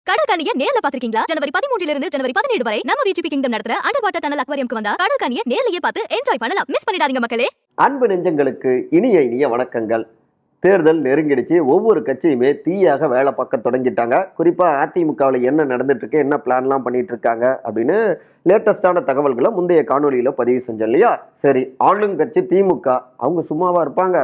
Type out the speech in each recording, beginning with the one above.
கடற்கனியை நேர்ல பாத்திருக்கீங்களா? ஜனவரி 13 இருந்து ஜனவரி 17 வரை நம்ம விஜிபி கிங்டம் நடத்துற அண்டர் வாட்டர் டனல் அக்வாரியம்க்கு வந்தா கடற்கனியை நேர்லயே பார்த்து என்ஜாய் பண்ணலாம். மிஸ் பண்ணிடாதீங்க மக்களே. அன்பு நெஞ்சங்களுக்கு இனிய வணக்கங்கள். தேர்தல் நெருங்கிடுச்சு. ஒவ்வொரு கட்சியுமே தீயாக வேலை பார்க்க தொடங்கிட்டாங்க. குறிப்பாக அதிமுகவில் என்ன நடந்துட்டு இருக்கு, என்ன பிளான்லாம் பண்ணிட்டு இருக்காங்க அப்படின்னு லேட்டஸ்டான தகவல்களை முந்தைய காணொலியில் பதிவு செஞ்சோம் இல்லையா? சரி, ஆளுங்கட்சி திமுக அவங்க சும்மாவா இருப்பாங்க?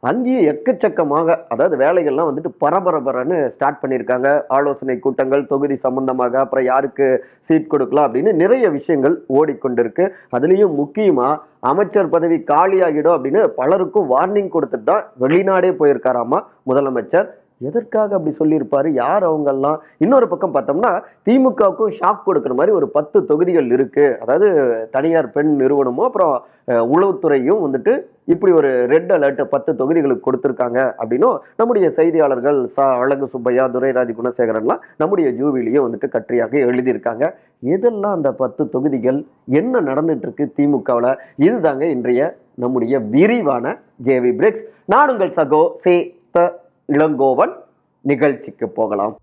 அங்கேயும் எக்கச்சக்கமாக, அதாவது வேலைகள்லாம் வந்துட்டு பரபரன்னு ஸ்டார்ட் பண்ணியிருக்காங்க. ஆலோசனை கூட்டங்கள், தொகுதி சம்பந்தமாக, அப்புறம் யாருக்கு சீட் கொடுக்கலாம் அப்படின்னு நிறைய விஷயங்கள் ஓடிக்கொண்டிருக்கு. அதுலேயும் முக்கியமாக அமைச்சர் பதவி காலியாகிடும் அப்படின்னு பலருக்கும் வார்னிங் கொடுத்துட்டு தான் வெளிநாடே போயிருக்காராமா முதலமைச்சர். எதற்காக அப்படி சொல்லியிருப்பாரு? யார் அவங்கெல்லாம்? இன்னொரு பக்கம் பார்த்தோம்னா திமுகவுக்கும் ஷாக் கொடுக்குற மாதிரி ஒரு 10 தொகுதிகள் இருக்கு. அதாவது தனியார் பெண் நிறுவனமும் அப்புறம் உளவுத்துறையும் வந்துட்டு இப்படி ஒரு ரெட் அலர்ட் 10 தொகுதிகளுக்கு கொடுத்துருக்காங்க அப்படின்னும் நம்முடைய செய்தியாளர்கள் அழகு சுப்பையா, துரைராஜ் குணசேகரன்லாம் நம்முடைய ஜூவிலையும் வந்துட்டு கட்டுரையாக எழுதியிருக்காங்க. எதெல்லாம் அந்த 10 தொகுதிகள், என்ன நடந்துட்டு இருக்கு திமுகவில்? இதுதாங்க இன்றைய நம்முடைய விரிவான ஜேவி பிரேக்ஸ். நான் உங்கள் சகோ சே த இளங்கோவன். நிகழ்ச்சிக்கு போகலாம்.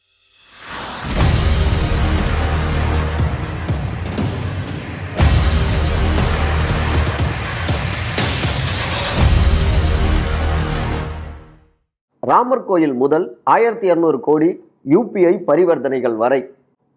ராமர் கோயில் முதல் 1200 கோடி யூபிஐ பரிவர்த்தனைகள் வரை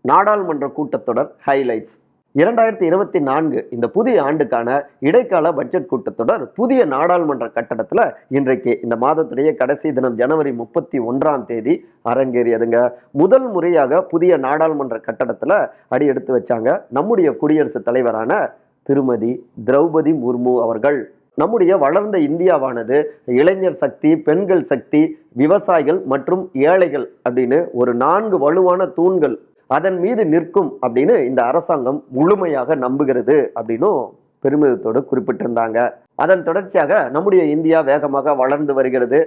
நாடாளுமன்ற கூட்டத்தொடர் ஹைலைட்ஸ். 2024 இந்த புதிய ஆண்டுக்கான இடைக்கால பட்ஜெட் கூட்டத்தொடர் புதிய நாடாளுமன்ற கட்டடத்தில் இன்றைக்கு இந்த மாதத்துடைய கடைசி தினம் ஜனவரி 31 அரங்கேறியதுங்க. முதல் முறையாக புதிய நாடாளுமன்ற கட்டடத்தில் அடி எடுத்து வச்சாங்க நம்முடைய குடியரசுத் தலைவரான திருமதி திரௌபதி முர்மு அவர்கள். நம்முடைய வளர்ந்த இந்தியாவானது இளைஞர் சக்தி, பெண்கள் சக்தி, விவசாயிகள் மற்றும் ஏழைகள் அப்படின்னு ஒரு 4 வலுவான தூண்கள் அதன் மீது நிற்கும் அப்படின்னு இந்த அரசாங்கம் முழுமையாக நம்புகிறது அப்படின்னும் பெருமிதத்தோடு குறிப்பிட்டிருந்தாங்க. அதன் தொடர்ச்சியாக நம்முடைய இந்தியா வேகமாக வளர்ந்து வருகிறது.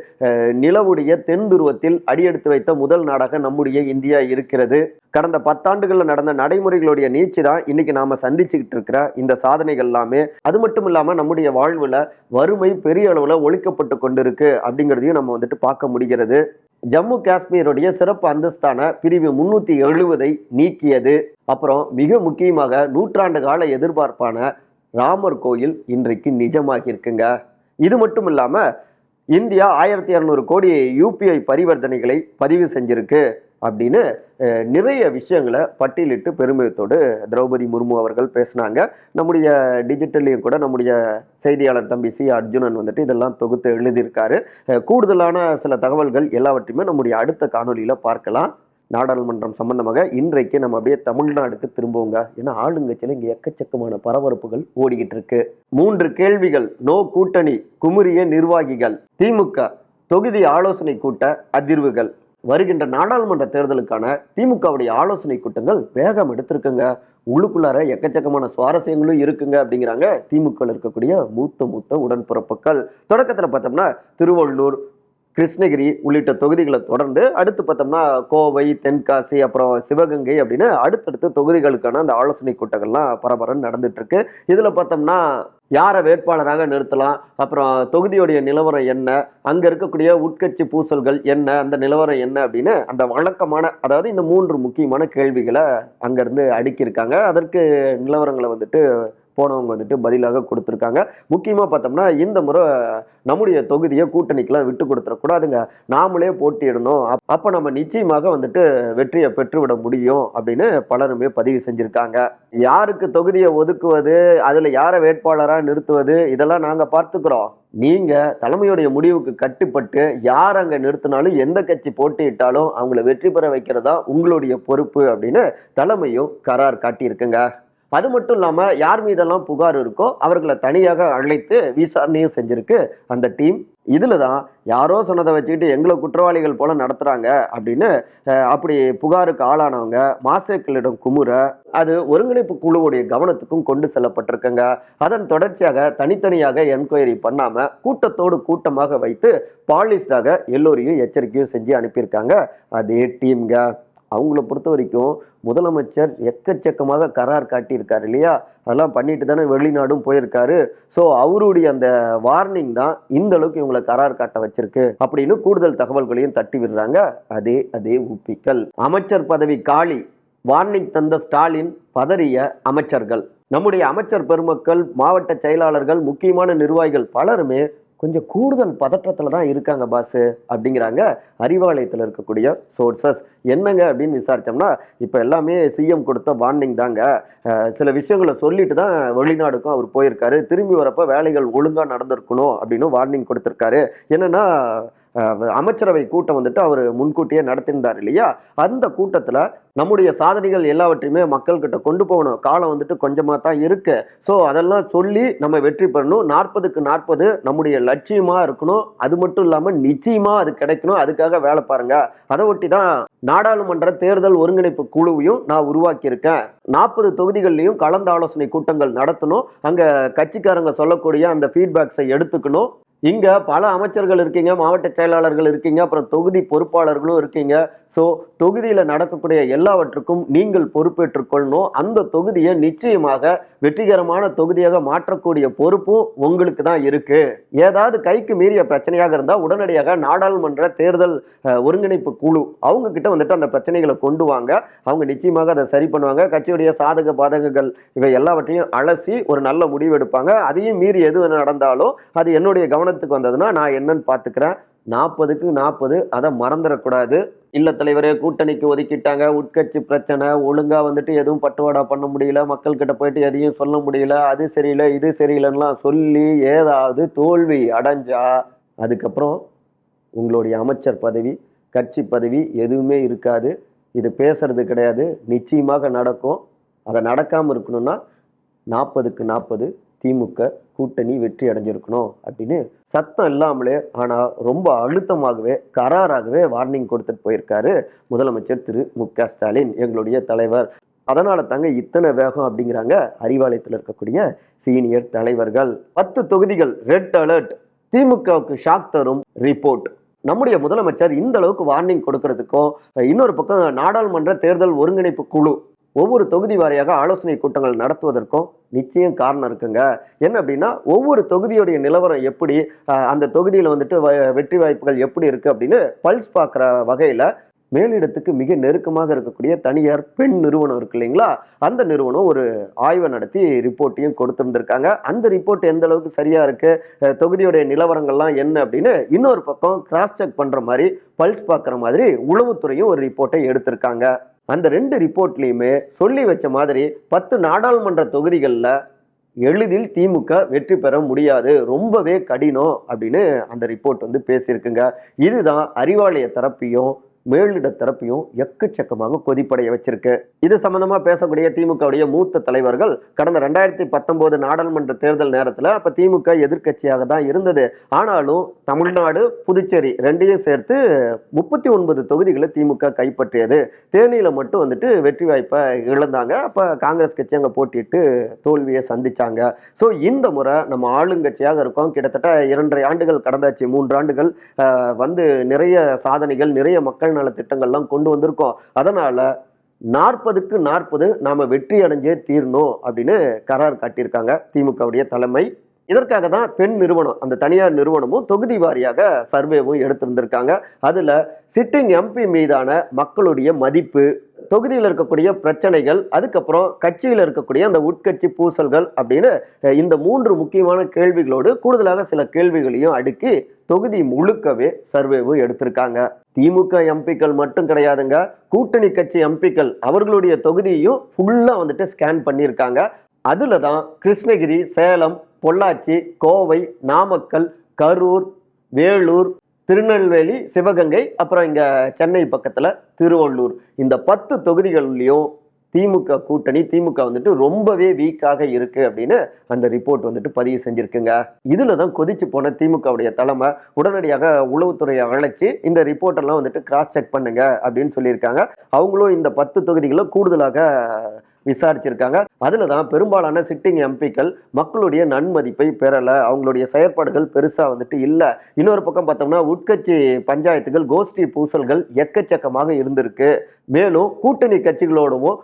நிலவுடைய தென் துருவத்தில் அடியெடுத்து வைத்த முதல் நாடாக நம்முடைய இந்தியா இருக்கிறது. கடந்த 10 ஆண்டுகளில் நடந்த நடைமுறைகளுடைய நீட்சி தான் இன்னைக்கு நாம சந்திச்சுக்கிட்டு இருக்கிற இந்த சாதனைகள் எல்லாமே. அது மட்டும் இல்லாமல் நம்முடைய வாழ்வில் வறுமை பெரிய அளவில் ஒழிக்கப்பட்டு கொண்டிருக்கு அப்படிங்கிறதையும் நம்ம வந்துட்டு பார்க்க முடிகிறது. ஜம்மு காஷ்மீருடைய சிறப்பு அந்தஸ்தான பிரிவு 370 நீக்கியது. அப்புறம் மிக முக்கியமாக நூற்றாண்டு கால எதிர்பார்ப்பான ராமர் கோயில் இன்றைக்கு நிஜமாகி இருக்குங்க. இது மட்டும் இல்லாம இந்தியா 1200 கோடி யூபிஐ பரிவர்த்தனைகளை பதிவு செஞ்சிருக்கு அப்படின்னு நிறைய விஷயங்களை பட்டியலிட்டு பெருமிதத்தோடு திரௌபதி முர்மு அவர்கள் பேசினாங்க. நம்முடைய டிஜிட்டல்லையும் கூட நம்முடைய செய்தியாளர் தம்பி சி அர்ஜுனன் வந்துட்டு இதெல்லாம் தொகுத்து எழுதியிருக்காரு. கூடுதலான சில தகவல்கள் எல்லாவற்றையுமே நம்முடைய அடுத்த காணொலியில் பார்க்கலாம். நாடாளுமன்றம் சம்பந்தமாக இன்றைக்கு நம்ம அப்படியே தமிழ்நாடுக்கு திரும்புவோங்க. ஏன்னா ஆளுங்கட்சியில் இங்கே எக்கச்சக்கமான பரபரப்புகள் ஓடிக்கிட்டு இருக்கு. 3 கேள்விகள், நோ கூட்டணி, குமுறிய நிர்வாகிகள், திமுக தொகுதி ஆலோசனை கூட்ட அதிர்வுகள். வருகின்ற நாடாளுமன்ற தேர்தலுக்கான திமுகவுடைய ஆலோசனை கூட்டங்கள் வேகம் எடுத்திருக்குங்க. உள்ளுக்குள்ளார எக்கச்சக்கமான சுவாரஸ்யங்களும் இருக்குங்க அப்படிங்கிறாங்க திமுக இருக்கக்கூடிய மூத்த உடன்பிறப்புகள். தொடக்கத்தில் பார்த்தோம்னா திருவள்ளூர், கிருஷ்ணகிரி உள்ளிட்ட தொகுதிகளை தொடர்ந்து அடுத்து பார்த்தோம்னா கோவை, தென்காசி, அப்புறம் சிவகங்கை அப்படின்னு அடுத்தடுத்த தொகுதிகளுக்கான அந்த ஆலோசனை கூட்டங்கள்லாம் பரபரன்னு நடந்துட்டு இருக்கு. இதில் பார்த்தோம்னா யாரை வேட்பாளராக நிறுத்தலாம், அப்புறம் தொகுதியுடைய நிலவரம் என்ன, அங்கே இருக்கக்கூடிய உட்கட்சி பூசல்கள் என்ன, அந்த நிலவரம் என்ன அப்படின்னு அந்த வழக்கமான, அதாவது இந்த 3 முக்கியமான கேள்விகளை அங்கேருந்து அடுக்கியிருக்காங்க. அதற்கு நிலவரங்களை வந்துட்டு போனவங்க வந்துட்டு பதிலாக கொடுத்துருக்காங்க. முக்கியமாக பார்த்தோம்னா இந்த முறை நம்முடைய தொகுதியை கூட்டணிக்கெல்லாம் விட்டு கொடுத்துடக்கூடாதுங்க, நாமளே போட்டியிடணும், அப்போ நம்ம நிச்சயமாக வந்துட்டு வெற்றியை பெற்றுவிட முடியும் அப்படின்னு பலருமே பதிவு செஞ்சுருக்காங்க. யாருக்கு தொகுதியை ஒதுக்குவது, அதில் யாரை வேட்பாளராக நிறுத்துவது, இதெல்லாம் நாங்கள் பார்த்துக்கிறோம். நீங்கள் தலைமையுடைய முடிவுக்கு கட்டுப்பட்டு யார் அங்கே நிறுத்தினாலும் எந்த கட்சி போட்டியிட்டாலும் அவங்கள வெற்றி பெற வைக்கிறதா உங்களுடைய பொறுப்பு அப்படின்னு தலைமையும் கரார் காட்டியிருக்குங்க. அது மட்டும் இல்லாமல் யார் மீதெல்லாம் புகார் இருக்கோ அவர்களை தனியாக அழைத்து விசாரணையும் செஞ்சிருக்கு அந்த டீம். இதில் தான் யாரோ சொன்னதை வச்சுக்கிட்டு எங்களை குற்றவாளிகள் போல நடத்துகிறாங்க அப்படின்னு அப்படி புகாருக்கு ஆளானவங்க மாசேக்களிடம் குமுற அது ஒருங்கிணைப்பு குழுவுடைய கவனத்துக்கும் கொண்டு செல்லப்பட்டிருக்குங்க. அதன் தொடர்ச்சியாக தனித்தனியாக என்கொயரி பண்ணாமல் கூட்டத்தோடு கூட்டமாக வைத்து பாலிஸ்டாக எல்லோரையும் எச்சரிக்கையும் செஞ்சு அனுப்பியிருக்காங்க அதே டீம்ங்க. அவங்கள பொறுத்த வரைக்கும் முதலமைச்சர் எக்கச்சக்கமாக கரார் காட்டியிருக்காரு இல்லையா, அதெல்லாம் பண்ணிட்டு தானே வெளிநாடும் போயிருக்காரு. ஸோ அவருடைய அந்த வார்னிங் தான் இந்த அளவுக்கு இவங்களை கரார் காட்ட வச்சிருக்கு அப்படின்னு கூடுதல் தகவல்களையும் தட்டி விடுறாங்க அதே ஊப்பிக்கள். அமைச்சர் பதவி காலி, வார்னிங் தந்த ஸ்டாலின், பதறிய அமைச்சர்கள். நம்முடைய அமைச்சர் பெருமக்கள், மாவட்ட செயலாளர்கள், முக்கியமான நிர்வாகிகள் பலருமே கொஞ்சம் கூடுதல் பதற்றத்தில் தான் இருக்காங்க பாஸ் அப்படிங்கிறாங்க அறிவாலயத்தில் இருக்கக்கூடிய சோர்சஸ். என்னங்க அப்படின்னு விசாரித்தோம்னா, இப்போ எல்லாமே சிஎம் கொடுத்த வார்னிங் தாங்க, சில விஷயங்களை சொல்லிட்டு தான் வெளிநாடுக்கும் அவர் போயிருக்காரு, திரும்பி வரப்போ வேலைகள் ஒழுங்காக நடந்திருக்கணும் அப்படின்னு வார்னிங் கொடுத்துருக்காரு. என்னன்னா அமைச்சரவை கூட்டம் வந்துட்டு அவர் முன்கூட்டியே நடத்திருந்தார் இல்லையா, அந்த கூட்டத்தில் நம்முடைய சாதனைகள் எல்லாவற்றையுமே மக்கள்கிட்ட கொண்டு போகணும், காலம் வந்துட்டு கொஞ்சமாக தான் இருக்கு, ஸோ அதெல்லாம் சொல்லி நம்ம வெற்றி பெறணும், 40க்கு 40 நம்முடைய லட்சியமாக இருக்கணும், அது மட்டும் இல்லாமல் நிச்சயமாக அது கிடைக்கணும், அதுக்காக வேலை பாருங்க. அதை ஒட்டி தான் நாடாளுமன்ற தேர்தல் ஒருங்கிணைப்பு குழுவையும் நான் உருவாக்கியிருக்கேன். 40 தொகுதிகள்லையும் கலந்து ஆலோசனை கூட்டங்கள் நடத்தணும், அங்கே கட்சிக்காரங்க சொல்லக்கூடிய அந்த ஃபீட்பேக்ஸை எடுத்துக்கணும். இங்க பல அமைச்சர்கள் இருக்கீங்க, மாவட்ட செயலாளர்கள் இருக்கீங்க, அப்புறம் தொகுதி பொறுப்பாளர்களும் இருக்கீங்க. ஸோ தொகுதியில் நடக்கக்கூடிய எல்லாவற்றுக்கும் நீங்கள் பொறுப்பேற்றுக் கொள்ளணும். அந்த தொகுதியை நிச்சயமாக வெற்றிகரமான தொகுதியாக மாற்றக்கூடிய பொறுப்பும் உங்களுக்கு தான் இருக்கு. ஏதாவது கைக்கு மீறிய பிரச்சனையாக இருந்தால் உடனடியாக நாடாளுமன்ற தேர்தல் ஒருங்கிணைப்பு குழு அவங்க கிட்ட வந்துட்டு அந்த பிரச்சனைகளை கொண்டு வாங்க, அவங்க நிச்சயமாக அதை சரி பண்ணுவாங்க. கட்சியுடைய சாதக பாதகங்கள் இவை எல்லாவற்றையும் அலசி ஒரு நல்ல முடிவு எடுப்பாங்க. அதையும் மீறி எது நடந்தாலும் அது என்னுடைய கவனத்துக்கு வந்ததுன்னா நான் என்னன்னு பார்த்துக்கிறேன். 40க்கு 40 அதை மறந்துடக்கூடாது. இல்ல தலைவரே, கூட்டணிக்கு ஒதுக்கிட்டாங்க, உட்கட்சி பிரச்சனை, ஒழுங்கா வந்துட்டு எதுவும் பட்டுவாடா பண்ண முடியல, மக்கள் கிட்ட போயிட்டு எதையும் சொல்ல முடியல, அது சரியில்லை இது சரியில்லைன்னா சொல்லி ஏதாவது தோல்வி அடைஞ்சா அதுக்கப்புறம் உங்களுடைய அமைச்சர் பதவி, கட்சி பதவி எதுவுமே இருக்காது. இது பேசுறது கிடையாது, நிச்சயமாக நடக்கும். அதை நடக்காமல் இருக்கணும்னா 40க்கு 40 திமுக கூட்டணி வெற்றி அடைஞ்சிருக்கணும் அப்படின்னு சத்தம் இல்லாமலே ஆனால் ரொம்ப அழுத்தமாகவே கராராகவே வார்னிங் கொடுத்துட்டு போயிருக்காரு முதலமைச்சர் திரு மு.க. ஸ்டாலின், எங்களுடைய தலைவர். அதனால தாங்க இத்தனை வேகம் அப்படிங்கிறாங்க அறிவாலயத்தில் இருக்கக்கூடிய சீனியர் தலைவர்கள். 10 தொகுதிகள் ரெட் அலர்ட், திமுகவுக்கு ஷாக் தரும் ரிப்போர்ட். நம்முடைய முதலமைச்சர் இந்த அளவுக்கு வார்னிங் கொடுக்கறதுக்கும், இன்னொரு பக்கம் நாடாளுமன்ற தேர்தல் ஒருங்கிணைப்பு குழு ஒவ்வொரு தொகுதி வாரியாக ஆலோசனை கூட்டங்கள் நடத்துவதற்கும் நிச்சயம் காரணம் இருக்குங்க. என்ன அப்படின்னா, ஒவ்வொரு தொகுதியுடைய நிலவரம் எப்படி, அந்த தொகுதியில் வந்துட்டு வெற்றி வாய்ப்புகள் எப்படி இருக்கு அப்படின்னு பல்ஸ் பார்க்குற வகையில் மேலிடத்துக்கு மிக நெருக்கமாக இருக்கக்கூடிய தனியார் பெண் நிறுவனம் இருக்கு இல்லைங்களா, அந்த நிறுவனம் ஒரு ஆய்வை நடத்தி ரிப்போர்ட்டையும் கொடுத்துருந்துருக்காங்க. அந்த ரிப்போர்ட் எந்த அளவுக்கு சரியா இருக்கு, தொகுதியுடைய நிலவரங்கள்லாம் என்ன அப்படின்னு இன்னொரு பக்கம் கிராஸ் செக் பண்ற மாதிரி பல்ஸ் பார்க்குற மாதிரி உளவுத்துறையும் ஒரு ரிப்போர்ட்டை எடுத்திருக்காங்க. அந்த 2 ரிப்போர்ட்லையுமே சொல்லி வச்ச மாதிரி 10 நாடாளுமன்ற தொகுதிகளில் எளிதில் திமுக வெற்றி பெற முடியாது, ரொம்பவே கடினம் அப்படின்னு அந்த ரிப்போர்ட் வந்து பேசியிருக்குங்க. இதுதான் அறிவாலய தரப்பையும் மேலிட தரப்பையும் எக்கச்சக்கமாக கொதிப்படைய வச்சிருக்கு. இது சம்பந்தமா பேசக்கூடிய திமுகவுடைய மூத்த தலைவர்கள் கடந்த 2019 நாடாளுமன்ற தேர்தல் நேரத்தில் அப்ப திமுக எதிர்கட்சியாக தான் இருந்தது. ஆனாலும் தமிழ்நாடு புதுச்சேரி ரெண்டையும் சேர்த்து 39 தொகுதிகளை திமுக கைப்பற்றியது. தேனியில மட்டும் வந்துட்டு வெற்றி வாய்ப்பை இழந்தாங்க. அப்ப காங்கிரஸ் கட்சி அங்க போட்டிட்டு தோல்வியை சந்திச்சாங்க. ஸோ இந்த முறை நம்ம ஆளுங்கட்சியாக இருக்கோம். கிட்டத்தட்ட 2.5 ஆண்டுகள் கடந்தாச்சு, 3 ஆண்டுகள் வந்து நிறைய சாதனைகள், நிறைய மக்கள் நல திட்டங்கள்லாம் கொண்டு வந்திருக்கோம். அதனால 40க்கு 40 நாம வெற்றி அடைஞ்சே தீரணும் அப்படின்னு கரார் காட்டியிருக்காங்க திமுகவுடைய தலைமை. இதற்காக தான் பெண் நிறுவனம், அந்த தனியார் நிறுவனமும் தொகுதி வாரியாக சர்வேவும் எடுத்திருந்திருக்காங்க. அதுல சிட்டிங் எம்பி மீதான மக்களுடைய மதிப்பு, தொகுதியில் இருக்கக்கூடிய பிரச்சனைகள், அதுக்கப்புறம் கட்சியில் இருக்கக்கூடிய அந்த உட்கட்சி பூசல்கள் அப்படின்னு இந்த 3 முக்கியமான கேள்விகளோடு கூடுதலாக சில கேள்விகளையும் அடுக்கி தொகுதி முழுக்கவே சர்வேவும் எடுத்திருக்காங்க. திமுக எம்பிக்கள் மட்டும் கிடையாதுங்க, கூட்டணி கட்சி எம்பிக்கள் அவர்களுடைய தொகுதியையும் ஃபுல்லா வந்துட்டு ஸ்கேன் பண்ணியிருக்காங்க. அதுல தான் கிருஷ்ணகிரி, சேலம், பொள்ளாச்சி, கோவை, நாமக்கல், கரூர், வேலூர், திருநெல்வேலி, சிவகங்கை, அப்புறம் இங்க சென்னை பக்கத்துல திருவள்ளூர், இந்த 10 தொகுதிகள்லையும் திமுக கூட்டணி, திமுக வந்துட்டு ரொம்பவே வீக்காக இருக்கு அப்படின்னு அந்த ரிப்போர்ட் வந்துட்டு பதிவு செஞ்சிருக்குங்க. இதுல தான் கொதிச்சு போன திமுகவுடைய தலைமை உடனடியாக உளவுத்துறையை அழைச்சி இந்த ரிப்போர்ட் எல்லாம் வந்துட்டு கிராஸ் செக் பண்ணுங்க அப்படின்னு சொல்லியிருக்காங்க. அவங்களும் இந்த 10 தொகுதிகளை கூடுதலாக விசாரிச்சிருக்காங்க. அதுல தான் பெரும்பாலான சிட்டிங் எம்பிக்கள் மக்களுடைய நன்மதிப்பை பெறல, அவங்களுடைய செயற்பாடுகள் பெருசா வந்துட்டு இல்ல. இன்னொரு பக்கம் பார்த்தோம்னா உட்கட்சி பஞ்சாயத்துகள், கோஷ்டி பூசல்கள் எக்கச்சக்கமாக இருந்திருக்கு. மேலும் கூட்டணி கட்சிகளோடவும்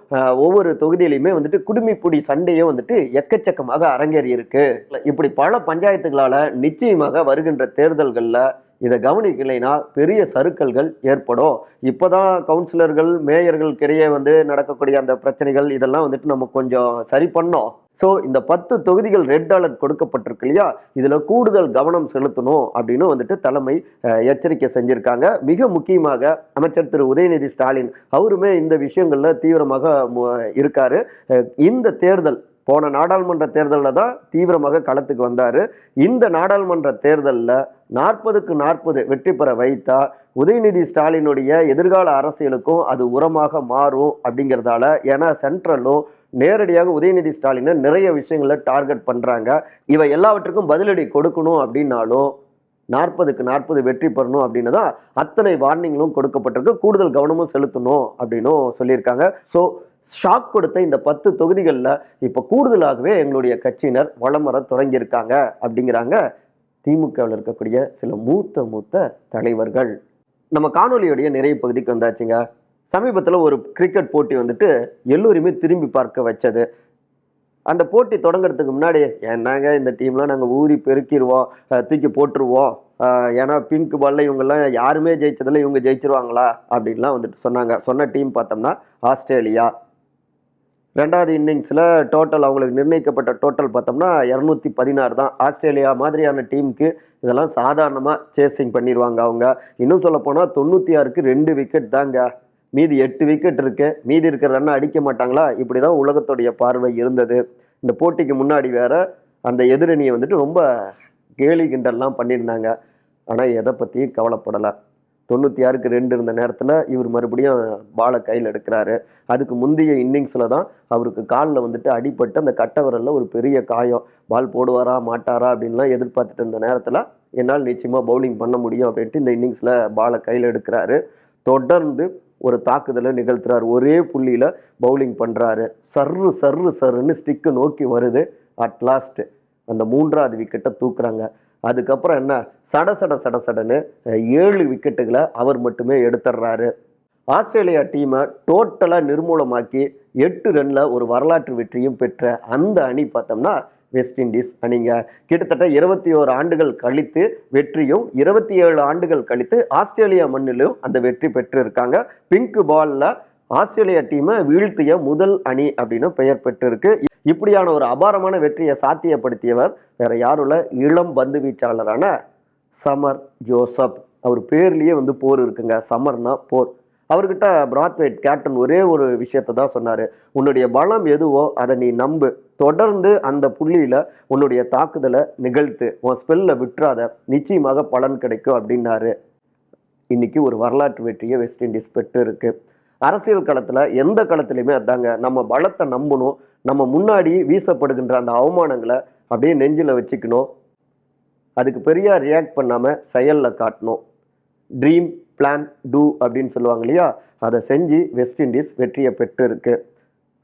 ஒவ்வொரு தொகுதியிலுமே வந்துட்டு குடுமிப்புடி சண்டையும் வந்துட்டு எக்கச்சக்கமாக அரங்கேறி இருக்கு. இப்படி பல பஞ்சாயத்துகளால நிச்சயமாக வருகின்ற தேர்தல்கள்ல இதை கவனிக்கலைன்னா பெரிய சறுக்கல்கள் ஏற்படும். இப்போதான் கவுன்சிலர்கள் மேயர்களுக்கிடையே வந்து நடக்கக்கூடிய அந்த பிரச்சனைகள் இதெல்லாம் வந்துட்டு நம்ம கொஞ்சம் சரி பண்ணோம். ஸோ இந்த 10 தொகுதிகள் ரெட் அலர்ட் கொடுக்கப்பட்டிருக்கு இல்லையா, இதுல கூடுதல் கவனம் செலுத்தணும் அப்படின்னு வந்துட்டு தலைமை எச்சரிக்கை செஞ்சிருக்காங்க. மிக முக்கியமாக அமைச்சர் திரு உதயநிதி ஸ்டாலின் அவருமே இந்த விஷயங்கள்ல தீவிரமாக இருக்காரு. இந்த தேர்தல் போன நாடாளுமன்ற தேர்தலில் தான் தீவிரமாக களத்துக்கு வந்தார். இந்த நாடாளுமன்ற தேர்தலில் 40க்கு 40 வெற்றி பெற வைத்தா உதயநிதி ஸ்டாலினுடைய எதிர்கால அரசியலுக்கும் அது உரமாக மாறும் அப்படிங்கிறதால, ஏன்னா சென்ட்ரலும் நேரடியாக உதயநிதி ஸ்டாலினை நிறைய விஷயங்களை டார்கெட் பண்ணுறாங்க. இவை எல்லாவற்றுக்கும் பதிலடி கொடுக்கணும் அப்படின்னாலும் 40க்கு 40 வெற்றி பெறணும் அப்படின்னு தான் அத்தனை வார்னிங்களும் கொடுக்கப்பட்டிருக்கு. கூடுதல் கவனமும் செலுத்தணும் அப்படின்னும் சொல்லியிருக்காங்க. ஸோ ஷாக் கொடுத்த இந்த 10 தொகுதிகளில் இப்போ கூடுதலாகவே எங்களுடைய கட்சியினர் வலம் வர தொடங்கியிருக்காங்க அப்படிங்கிறாங்க திமுகவில் இருக்கக்கூடிய சில மூத்த தலைவர்கள். நம்ம காணொலியோடைய நிறைய பகுதிக்கு வந்தாச்சுங்க. சமீபத்தில் ஒரு கிரிக்கெட் போட்டி வந்துட்டு எல்லோருமே திரும்பி பார்க்க வச்சது. அந்த போட்டி தொடங்குறதுக்கு முன்னாடி என்னங்க இந்த டீம்லாம் நாங்கள் ஊதி பெருக்கிடுவோம், தூக்கி போட்டுருவோம், ஏன்னா பிங்க் பால்ல இவங்கெல்லாம் யாருமே ஜெயிச்சதில்லை, இவங்க ஜெயிச்சிருவாங்களா அப்படின்லாம் வந்துட்டு சொன்னாங்க. சொன்ன டீம் பார்த்தோம்னா ஆஸ்திரேலியா. 2வது இன்னிங்ஸில் டோட்டல் அவங்களுக்கு நிர்ணயிக்கப்பட்ட டோட்டல் பார்த்தோம்னா 216 தான். ஆஸ்திரேலியா மாதிரியான டீமுக்கு இதெல்லாம் சாதாரணமாக சேசிங் பண்ணிடுவாங்க அவங்க. இன்னும் சொல்லப்போனால் 96க்கு 2 விக்கெட் தாங்க, மீதி 8 விக்கெட் இருக்கு, மீதி இருக்கிற ரன்னை அடிக்க மாட்டாங்களா, இப்படி தான் உலகத்துடைய பார்வை இருந்தது. இந்த போட்டிக்கு முன்னாடி வேற அந்த எதிரணியை வந்துட்டு ரொம்ப கேலி கிண்டல்லாம் பண்ணியிருந்தாங்க. ஆனால் எதை பற்றியும் கவலைப்படலை. 96க்கு 2 இருந்த நேரத்தில் இவர் மறுபடியும் பாலை கையில் எடுக்கிறாரு. அதுக்கு முந்தைய இன்னிங்ஸில் தான் அவருக்கு காலில் வந்துட்டு அடிபட்டு அந்த கட்டை விரலில் ஒரு பெரிய காயம். பால் போடுவாரா மாட்டாரா அப்படின்லாம் எதிர்பார்த்துட்டு இருந்த நேரத்தில் என்னால் நிச்சயமாக பவுலிங் பண்ண முடியும் அப்படின்ட்டு இந்த இன்னிங்ஸில் பாலை கையில் எடுக்கிறாரு. தொடர்ந்து ஒரு தாக்குதலை நிகழ்த்துறாரு. ஒரே புள்ளியில் பவுலிங் பண்ணுறாரு. சர்ருன்னு ஸ்டிக்கு நோக்கி வருது. அட்லாஸ்ட் அந்த 3வது விக்கெட்டை தூக்குறாங்க. அதுக்கப்புறம் என்ன சடன்னு 7 விக்கெட்டுகளை அவர் மட்டுமே எடுத்துடுறாரு. ஆஸ்திரேலியா டீமை டோட்டலாக நிர்மூலமாக்கி 8 ரன்ல ஒரு வரலாற்று வெற்றியும் பெற்ற அந்த அணி பார்த்தோம்னா வெஸ்ட் இண்டீஸ் அணிங்க. கிட்டத்தட்ட 21 ஆண்டுகள் கழித்து வெற்றியும் 27 ஆண்டுகள் கழித்து ஆஸ்திரேலியா மண்ணிலும் அந்த வெற்றி பெற்று இருக்காங்க. பிங்க் பால்ல ஆஸ்திரேலியா டீமை வீழ்த்திய முதல் அணி அப்படின்னு பெயர் பெற்றிருக்கு. இப்படியான ஒரு அபாரமான வெற்றியை சாத்தியப்படுத்தியவர் வேற யாரும் இல்லை, இளம் பந்து வீச்சாளரான சமர் ஜோசப். அவர் பேர்லேயே வந்து போர் இருக்குங்க, சமர்னா போர். அவர்கிட்ட பிராத்வேட் கேப்டன் ஒரே ஒரு விஷயத்தை தான் சொன்னார், உன்னுடைய பலம் எதுவோ அதை நீ நம்பு, தொடர்ந்து அந்த புள்ளியில் உன்னுடைய தாக்குதலை நிகழ்த்து, உன் ஸ்பெல்ல விட்டுறாத, நிச்சயமாக பலன் கிடைக்கும் அப்படின்னாரு. இன்னைக்கு ஒரு வரலாற்று வெற்றியை வெஸ்ட் இண்டீஸ் பெற்று இருக்கு. அரசியல் களத்தில் எந்த களத்துலையுமே அதாங்க, நம்ம பலத்தை நம்பணும், நம்ம முன்னாடி வீசப்படுகின்ற அந்த அவமானங்களை அப்படியே நெஞ்சில் வச்சுக்கணும், அதுக்கு பெரிய ரியாக்ட் பண்ணாமல் செயலில் காட்டணும். ட்ரீம் பிளான் டூ அப்படின்னு சொல்லுவாங்க இல்லையா, அதை செஞ்சு வெஸ்ட் இண்டீஸ் வெற்றியை பெற்று இருக்கு.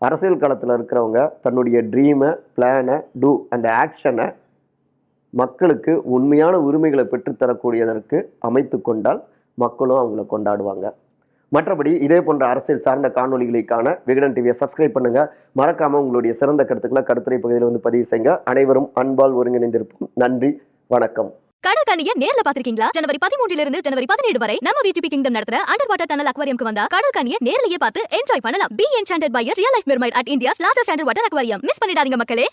அரசியல் களத்தில் இருக்கிறவங்க தன்னுடைய ட்ரீமை, பிளானை, டூ அந்த ஆக்ஷனை மக்களுக்கு உண்மையான உரிமைகளை பெற்றுத்தரக்கூடியதற்கு அமைத்து கொண்டால் மக்களும் அவங்கள கொண்டாடுவாங்க. மற்றபடி இதே போன்ற அரசியல் சார்ந்த காணொலிகளுக்கான விகடன் டிவியை சப்ஸ்கிரைப் பண்ணுங்க. மறக்காம உங்களுடைய சிறந்த கருத்துக்களை கருத்துரை பகுதியில் வந்து பதிவு செய்யுங்க. அனைவரும் அன்பால் ஒருங்கிணைந்திருப்போம். நன்றி, வணக்கம். கடற்கனியை நேர்ல பாத்திருக்கீங்களா? ஜனவரி 13 இருந்து ஜனவரி 17 வரை நம்ம விஜிபி கிங்டம் நடத்துற அண்டர் வாட்டர் டனல் அக்வாரியம்க்கு வந்தா கடற்கனியை நேர்லயே பார்த்து என்ஜாய் பண்ணலாம். Be enchanted by a real life mermaid at India's largest underwater aquarium. Miss பண்ணிடாதீங்க மக்களே.